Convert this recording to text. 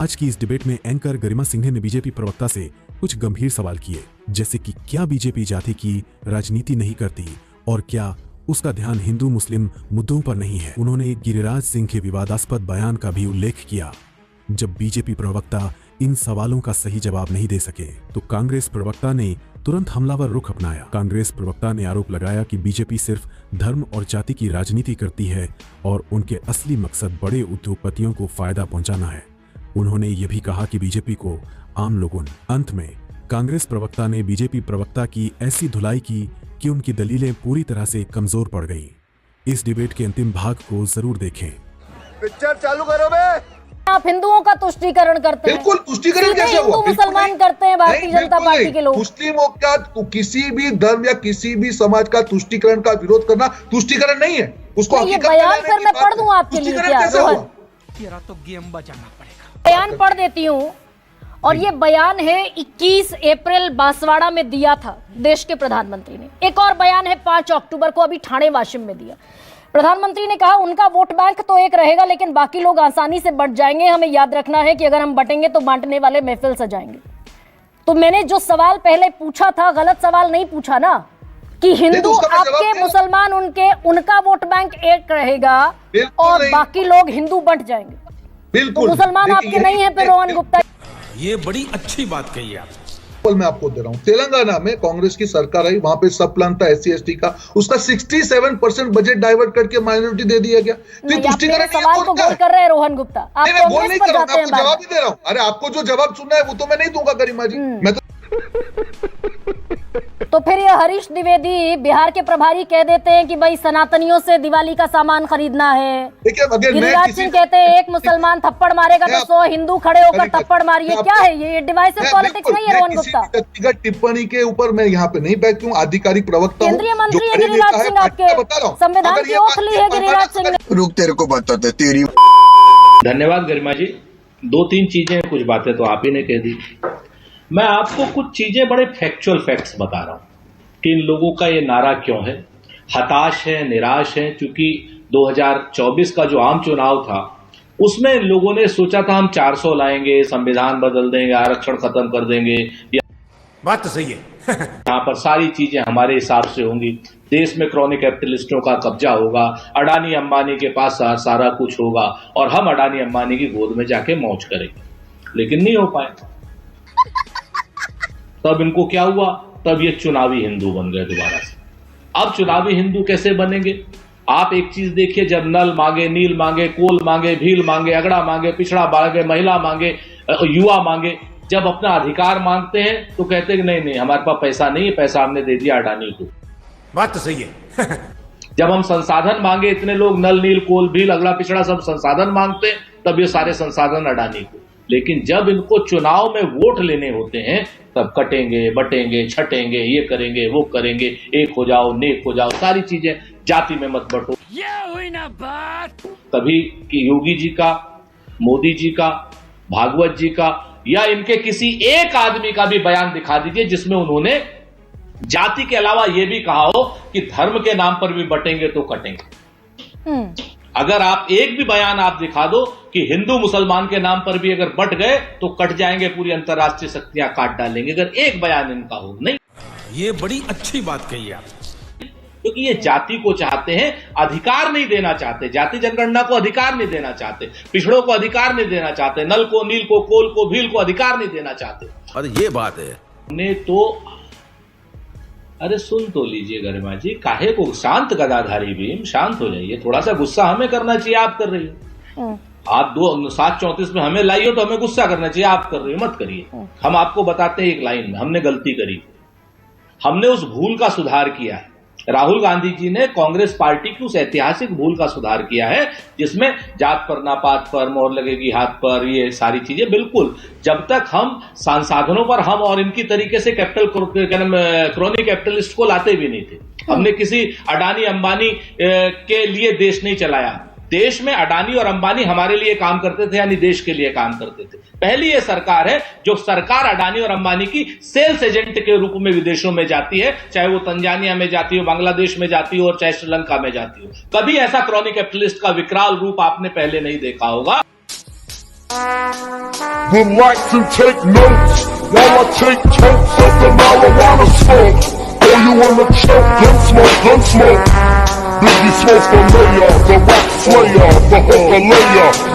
आज की इस डिबेट में एंकर गरिमा सिंघे ने बीजेपी प्रवक्ता से कुछ गंभीर सवाल किए, जैसे कि क्या बीजेपी जाति की राजनीति नहीं करती और क्या उसका ध्यान हिंदू मुस्लिम मुद्दों पर नहीं है। उन्होंने गिरिराज सिंह के विवादास्पद बयान का भी उल्लेख किया। जब बीजेपी प्रवक्ता इन सवालों का सही जवाब नहीं दे सके तो कांग्रेस प्रवक्ता ने तुरंत हमलावर रुख अपनाया। कांग्रेस प्रवक्ता ने आरोप लगाया कि बीजेपी सिर्फ धर्म और जाति की राजनीति करती है और उनके असली मकसद बड़े उद्योगपतियों को फायदा पहुंचाना है। उन्होंने ये भी कहा कि बीजेपी को आम लोगों। अंत में कांग्रेस प्रवक्ता ने बीजेपी प्रवक्ता की ऐसी धुलाई की कि उनकी दलीलें पूरी तरह से कमजोर पड़ गईं। इस डिबेट के अंतिम भाग को जरूर देखें। पिक्चर चालू करो बे। आप हिंदुओं का तुष्टीकरण करते हैं। बिल्कुल तुष्टीकरण कैसे हुआ? हिंदू मुसलमान करते हैं भारतीय जनता पार्टी के लोग। मुस्लिमों का किसी भी धर्म या किसी भी समाज का तुष्टीकरण का विरोध करना तुष्टीकरण नहीं है। उसको ये बयान फिर मैं पढ़ दूं आपके लिए क्या? तेरा तो गेम बजाना पड़ेगा। बयान पढ़ देती हूँ। और ये बयान है 21 अप्रैल बांसवाड़ा में दिया था देश के प्रधानमंत्री ने। एक और बयान है 5 अक्टूबर को अभी ठाणे वाशिम में दिया। प्रधानमंत्री ने कहा उनका वोट बैंक तो एक रहेगा लेकिन बाकी लोग आसानी से बंट जाएंगे। हमें याद रखना है कि अगर हम बटेंगे तो बांटने वाले महफिल सजाएंगे। तो मैंने जो सवाल पहले पूछा था गलत सवाल नहीं पूछा ना कि हिंदू आपके मुसलमान उनके, उनका वोट बैंक एक रहेगा और बाकी लोग हिंदू बंट जाएंगे। बिल्कुल तो मुसलमान आपके नहीं है। फिर रोहन गुप्ता, ये बड़ी अच्छी बात कही आप। मैं आपको दे रहा हूं, तेलंगाना में कांग्रेस की सरकार आई, वहां पे सब प्लान था SC/ST का, उसका 67% बजट डाइवर्ट करके माइनॉरिटी दे दिया गया। तो तुष्टीकरण सवाल को गौर कर रहे हैं रोहन गुप्ता। आप कांग्रेस पर जाते हैं, जवाब ही दे रहा हूं। अरे आपको जो जवाब सुनना है वो तो मैं नहीं दूंगा गरिमा जी। मैं तो फिर ये हरीश द्विवेदी बिहार के प्रभारी कह देते हैं कि भाई सनातनियों से दिवाली का सामान खरीदना है। गिरिराज सिंह कहते हैं एक मुसलमान थप्पड़ मारेगा तो 100 हिंदू खड़े होकर थप्पड़ मारिए। क्या है ये? डिवाइसिव पॉलिटिक्स नहीं है रोहन गुप्ता। व्यक्तिगत टिप्पणी के ऊपर मैं यहाँ पे नहीं बैठूं। आधिकारिक प्रवक्ता केंद्रीय मंत्री है गिरिराज सिंह, आपके संविधान की ओथ ली है गिरिराज सिंह ने। रुक, तेरे को बताते तेरी। धन्यवाद गरिमा जी। 2-3 चीजें, कुछ बातें तो आप ही ने कह दी। मैं आपको कुछ चीजें बड़े फैक्चुअल फैक्ट्स बता रहा हूं कि इन लोगों का ये नारा क्यों है। हताश है, निराश है, क्योंकि 2024 का जो आम चुनाव था उसमें लोगों ने सोचा था हम 400 लाएंगे, संविधान बदल देंगे, आरक्षण खत्म कर देंगे, बात तो सही है। यहाँ पर सारी चीजें हमारे हिसाब से होंगी, देश में क्रॉनिक कैपिटलिस्टों का कब्जा होगा, अडानी अंबानी के पास सारा कुछ होगा और हम अडानी अंबानी की गोद में जाके मौज करेंगे। लेकिन नहीं हो पाए। तब इनको क्या हुआ? तब ये चुनावी हिंदू बन गए दोबारा से। अब चुनावी हिंदू कैसे बनेंगे? आप एक चीज देखिए, जब नल मांगे, नील मांगे, कोल मांगे, भील मांगे, अगड़ा मांगे, पिछड़ा मांगे, महिला मांगे, युवा मांगे, जब अपना अधिकार मांगते हैं तो कहते हैं कि नहीं हमारे पास पैसा नहीं है, पैसा हमने दे दिया अडानी को। बात तो सही है। जब हम संसाधन मांगे, इतने लोग नल नील कोल भील अगला पिछड़ा सब संसाधन मांगते हैं, तब ये सारे संसाधन अडानी को। लेकिन जब इनको चुनाव में वोट लेने होते हैं तब कटेंगे, बटेंगे, छटेंगे, ये करेंगे, वो करेंगे, एक हो जाओ, नेक हो जाओ, सारी चीजें, जाति में मत बटो। ये हुई ना बात। कभी कि योगी जी का, मोदी जी का, भागवत जी का या इनके किसी एक आदमी का भी बयान दिखा दीजिए जिसमें उन्होंने जाति के अलावा यह भी कहा हो कि धर्म के नाम पर भी बटेंगे तो कटेंगे। अगर आप एक भी बयान आप दिखा दो कि हिंदू मुसलमान के नाम पर भी अगर बट गए तो कट जाएंगे, पूरी अंतरराष्ट्रीय शक्तियां काट डालेंगे, अगर एक बयान इनका हो। नहीं, ये बड़ी अच्छी बात कही आप। क्योंकि ये जाति को चाहते हैं, अधिकार नहीं देना चाहते, जाति जनगणना को अधिकार नहीं देना चाहते, पिछड़ों को अधिकार नहीं देना चाहते, नल को, नील को, कोल को, भील को अधिकार नहीं देना चाहते। अरे ये बात है। ने तो अरे सुन तो लीजिए गरिमा जी, काहे को शांत गदाधारी भीम, शांत हो जाइए। थोड़ा सा गुस्सा हमें करना चाहिए, आप कर रही हो। आप 7:34 में हमें लाई हो तो हमें गुस्सा करना चाहिए, आप कर रही हो, मत करिए। हम आपको बताते हैं एक लाइन में हमने गलती करी, हमने उस भूल का सुधार किया है। राहुल गांधी जी ने कांग्रेस पार्टी की उस ऐतिहासिक भूल का सुधार किया है जिसमें जात पर, नापात पर, मोहर लगेगी हाथ पर, ये सारी चीजें। बिल्कुल, जब तक हम संसाधनों पर हम और इनकी तरीके से क्रॉनिक कैपिटलिस्ट को लाते भी नहीं थे। हमने किसी अडानी अंबानी के लिए देश नहीं चलाया। देश में अडानी और अंबानी हमारे लिए काम करते थे, यानी देश के लिए काम करते थे। पहली ये सरकार है जो सरकार अडानी और अंबानी की सेल्स एजेंट के रूप में विदेशों में जाती है, चाहे वो तंजानिया में जाती हो, बांग्लादेश में जाती हो और चाहे श्रीलंका में जाती हो। कभी ऐसा क्रॉनिक कैपिटलिस्ट का विकराल रूप आपने पहले नहीं देखा होगा। Relax and take notes while I take totes of the marijuana smoke. Oh, you wanna choke? Gun smoke, gun smoke. Biggie smoke for mayor, the rap slayer, the hooker layer.